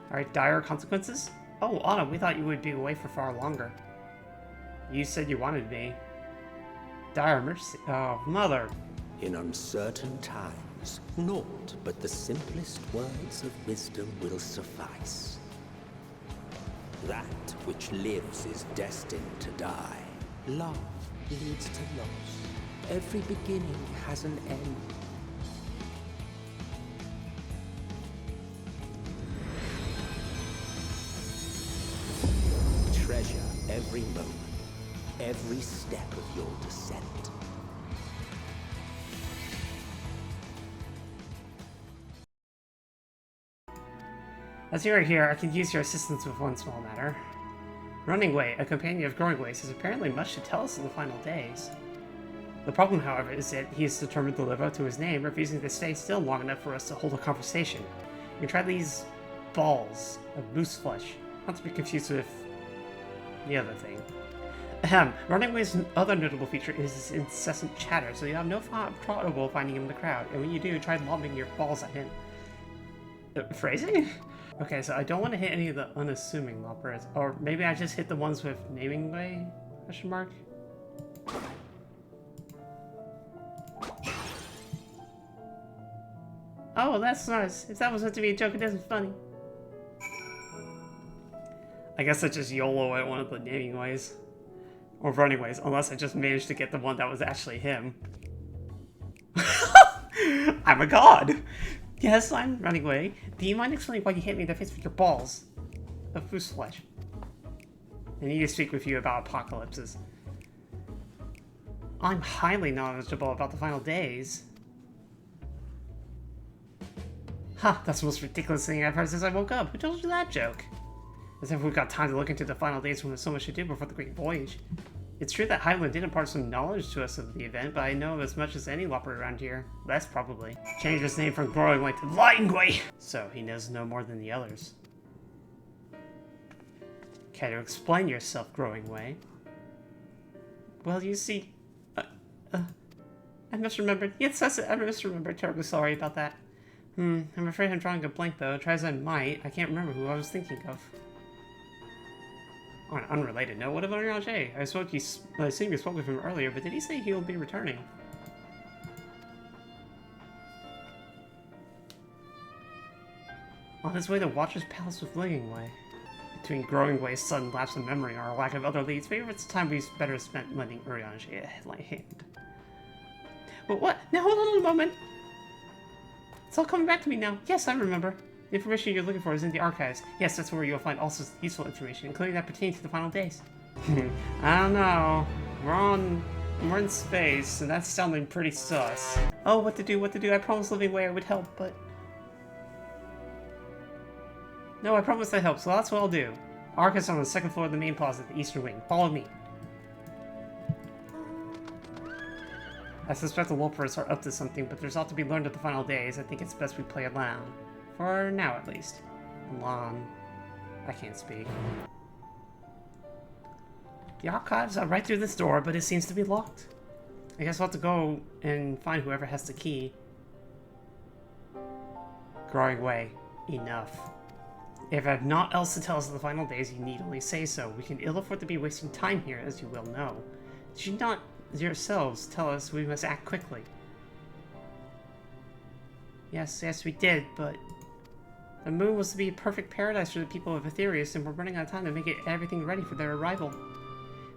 Alright, dire consequences? Oh, Anna, we thought you would be away for far longer. You said you wanted me. Dire mercy. Oh, mother. In uncertain times, naught but the simplest words of wisdom will suffice. That which lives is destined to die. Love leads to loss. Every beginning has an end. Treasure every moment, every step of your descent. As you are here, I can use your assistance with one small matter. Running Way, a companion of Growing Ways, has apparently much to tell us in the final days. The problem, however, is that he is determined to live up to his name, refusing to stay still long enough for us to hold a conversation. You can try these balls of moose flesh, not to be confused with the other thing. Ahem. Running Way's other notable feature is his incessant chatter, so you have no trouble finding him in the crowd, and when you do, try lobbing your balls at him. Phrasing? Okay, so I don't want to hit any of the unassuming loppers. Or maybe I just hit the ones with naming way? Question mark? Oh, that's nice. If that was meant to be a joke, it isn't funny. I guess I just YOLO at one of the naming ways. Or running ways, unless I just managed to get the one that was actually him. I'm a god! Yes, I'm running away. Do you mind explaining why you hit me in the face with your balls of moose flesh? I need to speak with you about apocalypses. I'm highly knowledgeable about the final days. Ha, that's the most ridiculous thing I've heard since I woke up. Who told you that joke? As if we've got time to look into the final days when there's so much to do before the Great Voyage. It's true that Highland did impart some knowledge to us of the event, but I know as much as any lopper around here. Less, probably. Changed his name from Growing Way to Lightway! So, he knows no more than the others. Care to explain yourself, Growing Way? Well, you see... I misremembered. Yes, that's it. I misremembered. Terribly sorry about that. I'm afraid I'm drawing a blank, though. Try as I might, I can't remember who I was thinking of. On an unrelated note, what about Urianger? I assume you spoke with him earlier, but did he say he'll be returning? On his way to Watcher's Palace with Living Way. Between Growing Way's sudden lapse of memory and our lack of other leads, maybe it's time we better spent lending Urianger a headlight hand. But what? Now hold on a moment! It's all coming back to me now. Yes, I remember. The information you're looking for is in the archives. Yes, that's where you'll find all sorts of useful information, including that pertaining to the final days. I don't know. We're in space, and that's sounding pretty sus. Oh, what to do, what to do. I promised Living Way I would help, but... No, I promised I'd help, so that's what I'll do. Archives on the second floor of the main plaza, the eastern wing. Follow me. I suspect the Wolfers are up to something, but there's a lot to be learned at the final days. I think it's best we play along. For now, at least. Along. I can't speak. The archives are right through this door, but it seems to be locked. I guess we'll have to go and find whoever has the key. Growing Way. Enough. If I have naught else to tell us of the final days, you need only say so. We can ill afford to be wasting time here, as you well know. Did you not yourselves tell us we must act quickly? Yes, we did, but... The moon was to be a perfect paradise for the people of Aetherius, and we're running out of time to make everything ready for their arrival.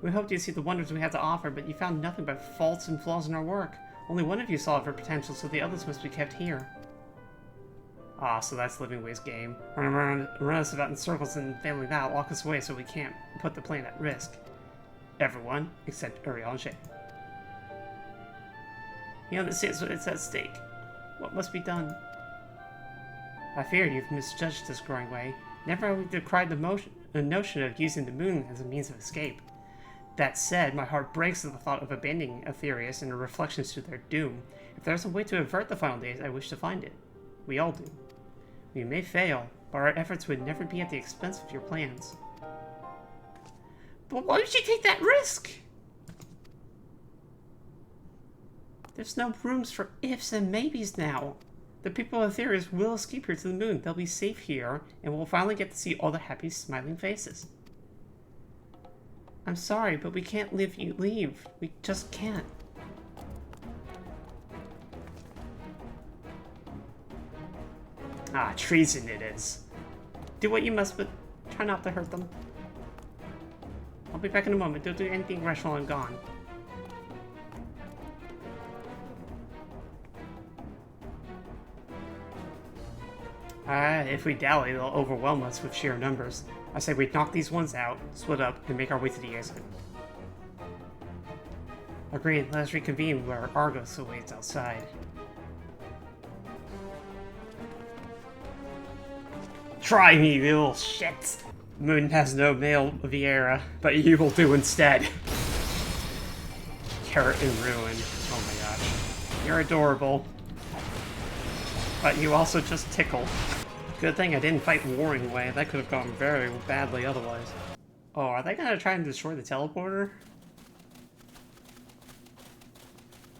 We hoped you'd see the wonders we had to offer, but you found nothing but faults and flaws in our work. Only one of you saw her potential, so the others must be kept here. Ah, so that's Living Way's game. Run us about in circles and failing that, lock us away so we can't put the plan at risk. Everyone, except Urianger. He understands what is at stake. What must be done? I fear you've misjudged this, Growing Way. Never have we decried the notion of using the moon as a means of escape. That said, my heart breaks at the thought of abandoning Aetherius and the reflections to their doom. If there's a way to avert the final days, I wish to find it. We all do. We may fail, but our efforts would never be at the expense of your plans. But why would you take that risk? There's no rooms for ifs and maybes now. The people of Etheris will escape here to the moon. They'll be safe here, and we'll finally get to see all the happy, smiling faces. I'm sorry, but we can't leave you. We just can't. Ah, treason it is. Do what you must, but try not to hurt them. I'll be back in a moment. Don't do anything rash while I'm gone. If we dally, they'll overwhelm us with sheer numbers. I say we knock these ones out, split up, and make our way to the exit. Agreed, let us reconvene where Argos awaits outside. Try me, you little shit! Moon has no male Vieira, but you will do instead. Carrot in ruin. Oh my gosh. You're adorable. But you also just tickle. Good thing I didn't fight Warring Way. That could have gone very badly otherwise. Oh, are they gonna try and destroy the teleporter?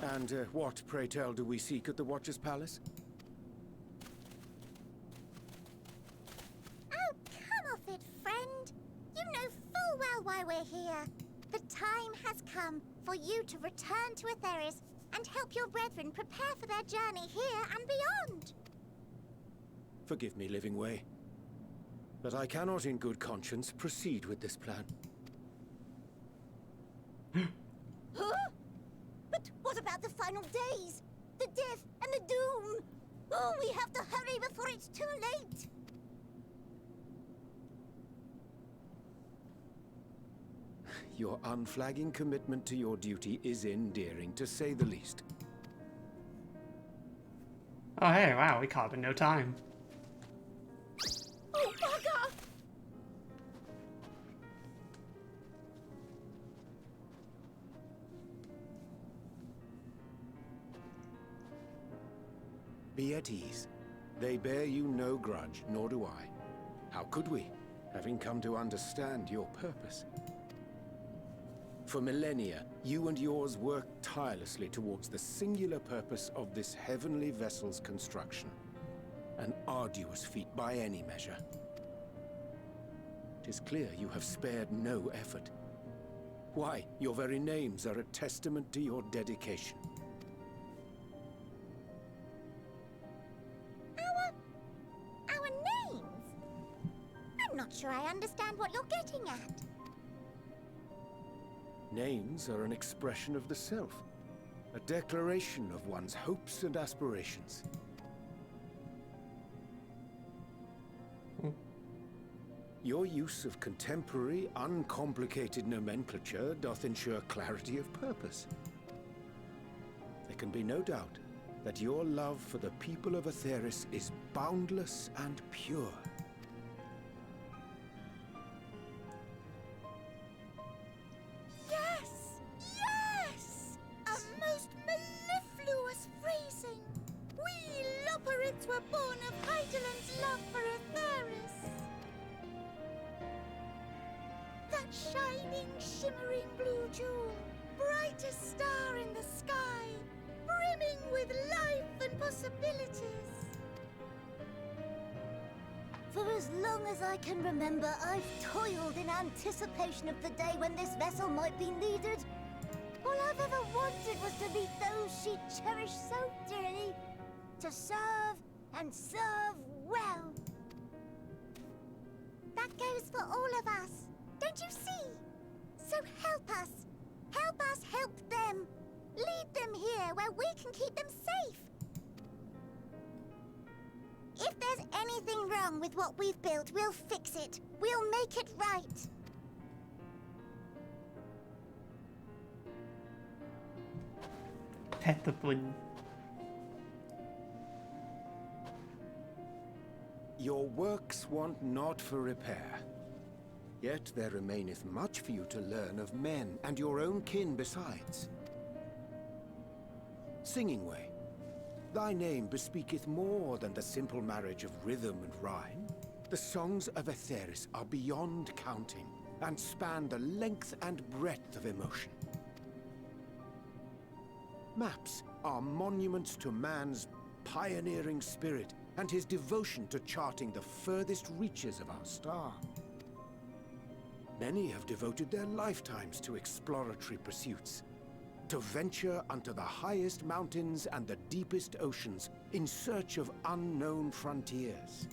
And what, pray tell, do we seek at the Watcher's Palace? Oh, come off it, friend. You know full well why we're here. The time has come for you to return to Etheris and help your brethren prepare for their journey here and beyond. Forgive me, Living Way, but I cannot in good conscience proceed with this plan. Huh? But what about the final days? The death and the doom? Oh, we have to hurry before it's too late. Your unflagging commitment to your duty is endearing, to say the least. Oh hey, wow, we caught up in no time. Oh, bugger! Be at ease. They bear you no grudge, nor do I. How could we, having come to understand your purpose? For millennia, you and yours worked tirelessly towards the singular purpose of this heavenly vessel's construction. An arduous feat by any measure. It is clear you have spared no effort. Why, your very names are a testament to your dedication. Our names? I'm not sure I understand what you're getting at. Names are an expression of the self, a declaration of one's hopes and aspirations. Your use of contemporary, uncomplicated nomenclature doth ensure clarity of purpose. There can be no doubt that your love for the people of Etheris is boundless and pure. Yes! Yes! A most mellifluous phrasing! We Loperids were born of Heideland's love for Etheris. That shining, shimmering blue jewel, brightest star in the sky, brimming with life and possibilities. For as long as I can remember, I've toiled in anticipation of the day when this vessel might be needed. All I've ever wanted was to meet those she cherished so dearly, to serve and serve well. That goes for all of us. Don't you see? So help us. Help us help them. Lead them here where we can keep them safe. If there's anything wrong with what we've built, we'll fix it. We'll make it right. Pet the bun. Your works want not for repair. Yet there remaineth much for you to learn of men, and your own kin besides. Singing Way, thy name bespeaketh more than the simple marriage of rhythm and rhyme. The songs of Etheris are beyond counting, and span the length and breadth of emotion. Maps are monuments to man's pioneering spirit and his devotion to charting the furthest reaches of our star. Many have devoted their lifetimes to exploratory pursuits, to venture unto the highest mountains and the deepest oceans in search of unknown frontiers.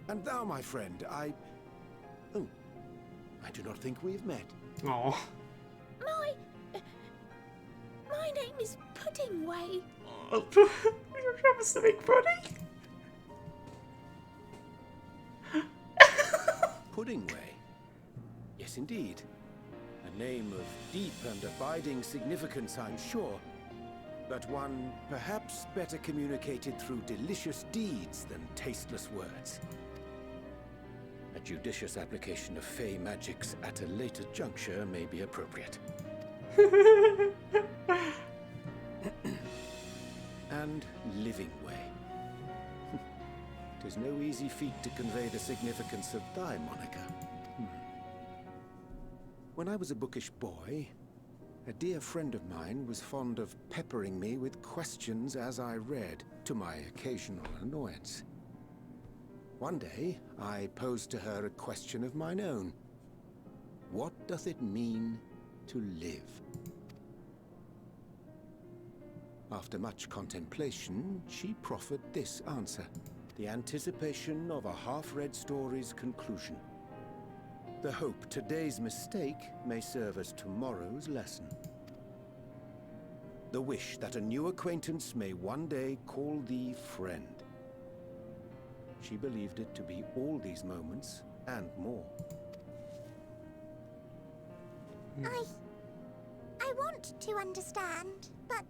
And thou, my friend, I do not think we've met. Oh. My name is Puddingway. You promised to make pudding? Puddingway? Yes, indeed. A name of deep and abiding significance, I'm sure. But one perhaps better communicated through delicious deeds than tasteless words. A judicious application of fey magics at a later juncture may be appropriate. And living way. 'Tis no easy feat to convey the significance of thy moniker. When I was a bookish boy, a dear friend of mine was fond of peppering me with questions as I read, to my occasional annoyance. One day, I posed to her a question of mine own. What doth it mean to live? After much contemplation, she proffered this answer, the anticipation of a half-read story's conclusion. The hope today's mistake may serve as tomorrow's lesson. The wish that a new acquaintance may one day call thee friend. She believed it to be all these moments and more. I want to understand, but...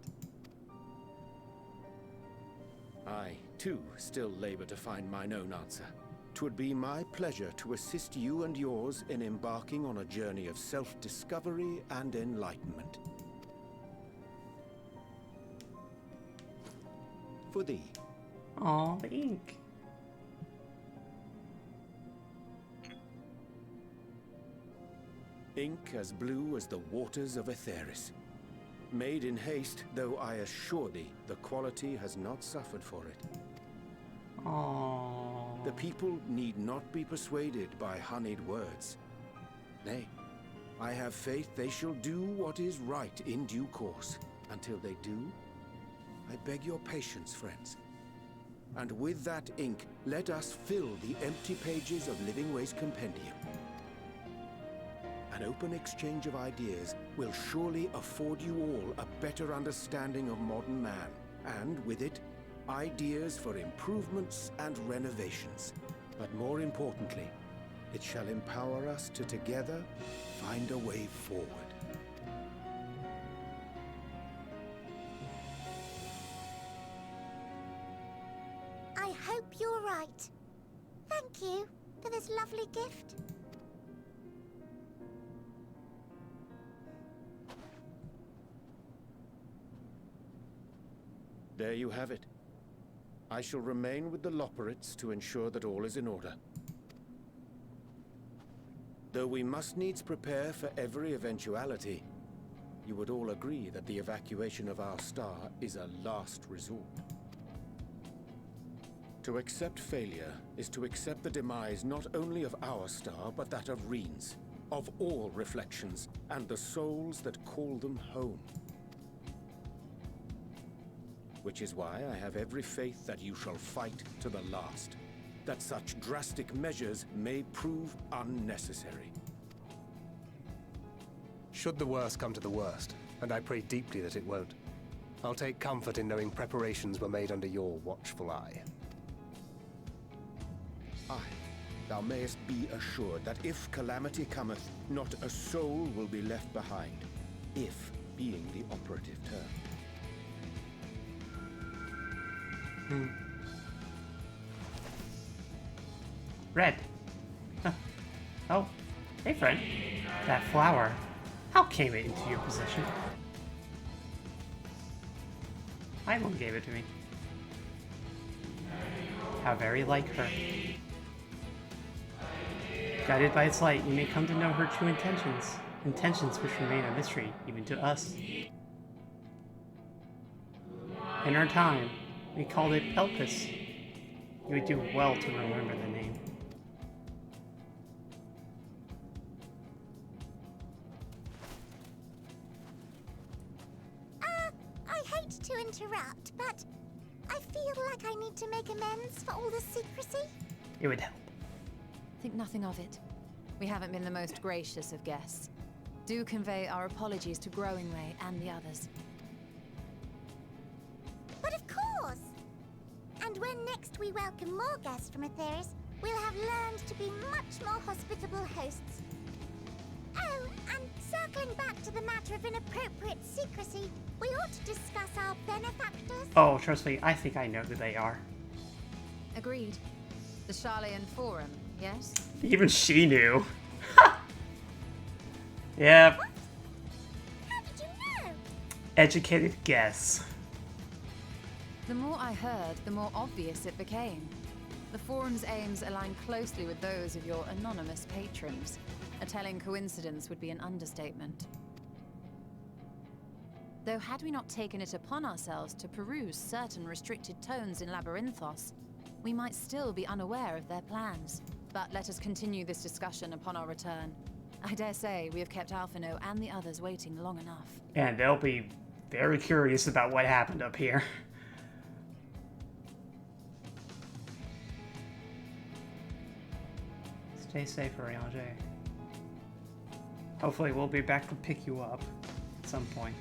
I, too, still labor to find mine own answer. 'Twould be my pleasure to assist you and yours in embarking on a journey of self-discovery and enlightenment. For thee. Aw, the ink. Ink as blue as the waters of Aetheris. Made in haste, though I assure thee, the quality has not suffered for it. Aww. The people need not be persuaded by honeyed words. Nay, I have faith they shall do what is right in due course. Until they do, I beg your patience, friends. And with that ink, let us fill the empty pages of Livingway's compendium. An open exchange of ideas will surely afford you all a better understanding of modern man, and with it, ideas for improvements and renovations. But more importantly, it shall empower us to together find a way forward. I hope you're right. Thank you for this lovely gift. There you have it. I shall remain with the Loporrits to ensure that all is in order. Though we must needs prepare for every eventuality, you would all agree that the evacuation of our star is a last resort. To accept failure is to accept the demise not only of our star, but that of Reen's, of all reflections, and the souls that call them home. Which is why I have every faith that you shall fight to the last, that such drastic measures may prove unnecessary. Should the worst come to the worst, and I pray deeply that it won't, I'll take comfort in knowing preparations were made under your watchful eye. Aye, thou mayest be assured that if calamity cometh, not a soul will be left behind, if being the operative term. Red. Huh. Oh, hey friend. That flower. How came it into your possession? Hyman gave it to me. How very like her. Guided by its light, you may come to know her true intentions. Intentions which remain a mystery, even to us. In our time, we called it Elpis. You would do well to remember the name. I hate to interrupt, but I feel like I need to make amends for all the secrecy. It would help. Think nothing of it. We haven't been the most gracious of guests. Do convey our apologies to Growingway and the others. But of course! And when next we welcome more guests from Aetheris, we'll have learned to be much more hospitable hosts. Oh, and circling back to the matter of inappropriate secrecy, we ought to discuss our benefactors. Oh, trust me, I think I know who they are. Agreed. The Charlayan Forum, yes? Even she knew. Yep. What? How did you know? Educated guess. The more I heard, the more obvious it became. The Forum's aims align closely with those of your anonymous patrons. A telling coincidence would be an understatement. Though had we not taken it upon ourselves to peruse certain restricted tones in Labyrinthos, we might still be unaware of their plans. But let us continue this discussion upon our return. I dare say we have kept Alphino and the others waiting long enough. And they'll be very curious about what happened up here. Stay safe, Urianger. Hopefully we'll be back to pick you up at some point.